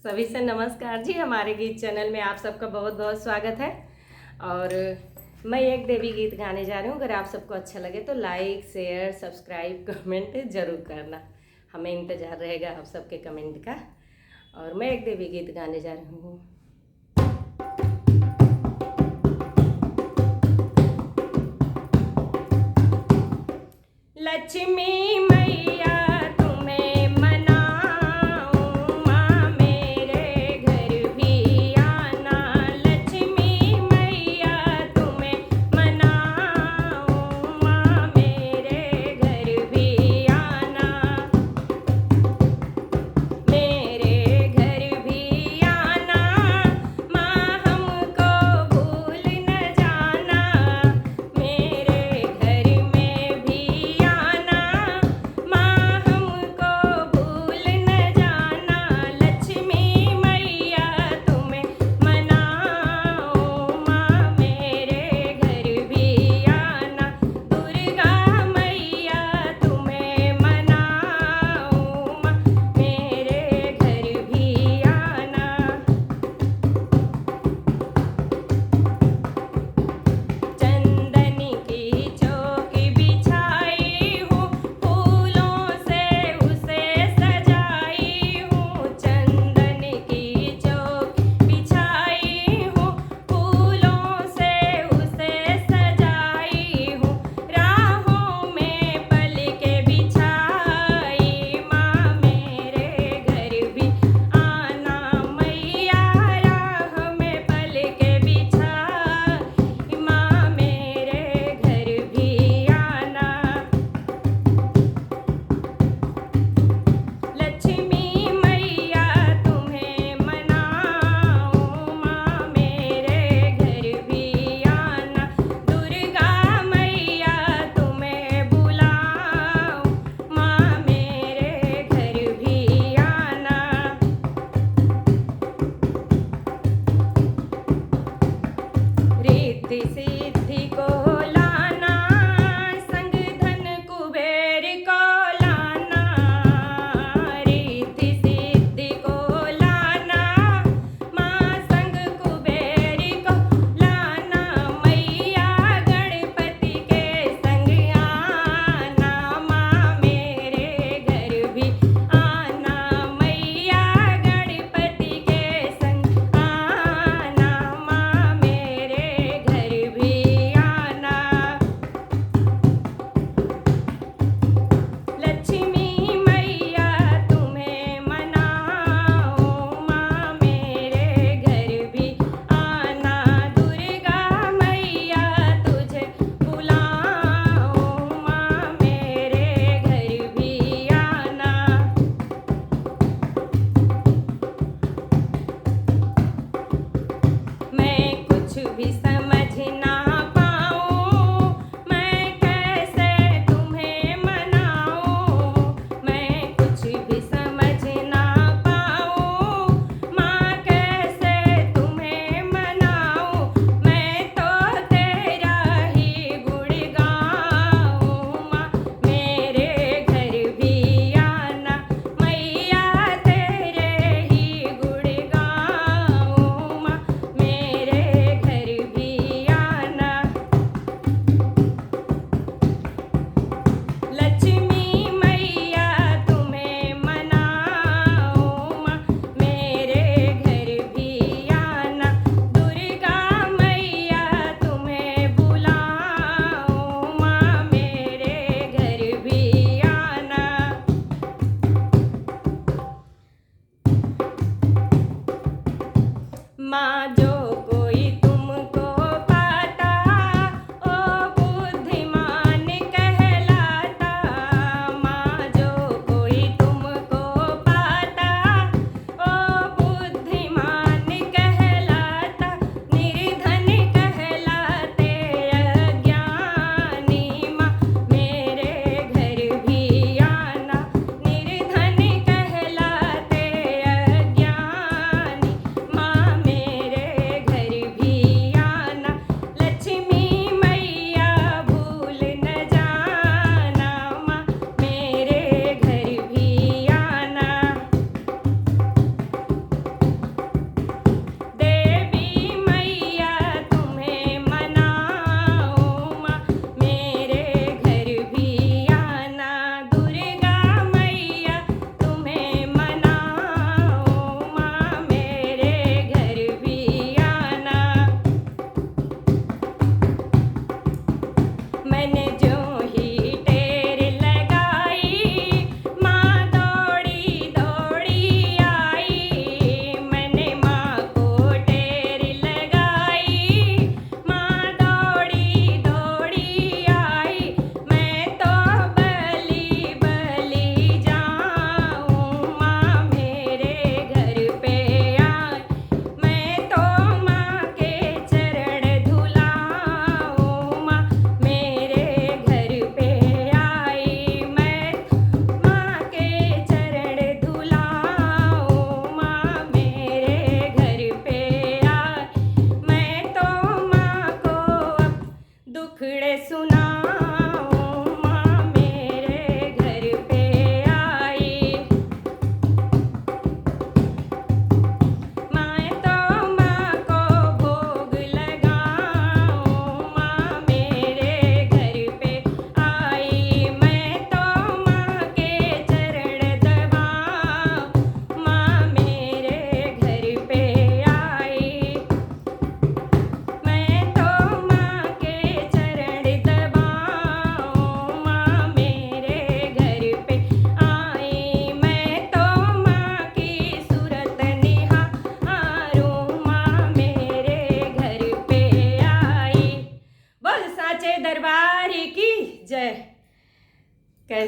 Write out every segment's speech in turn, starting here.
सभी से नमस्कार जी। हमारे गीत चैनल में आप सबका बहुत बहुत स्वागत है। और मैं एक देवी गीत गाने जा रही हूँ। अगर आप सबको अच्छा लगे तो लाइक शेयर सब्सक्राइब कमेंट ज़रूर करना। हमें इंतज़ार रहेगा आप सबके कमेंट का। और मैं एक देवी गीत गाने जा रही हूँ। लक्ष्मी मैया तुम्हें मनाऊं, माँ मेरे घर भी आना। लक्ष्मी मैया तुम्हें मनाऊं, माँ मेरे घर भी आना। मेरे घर भी आना, माँ हमको भूल न जाना। मेरे घर में भी आना, माँ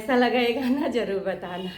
कैसा लगा ये गाना ज़रूर बताना।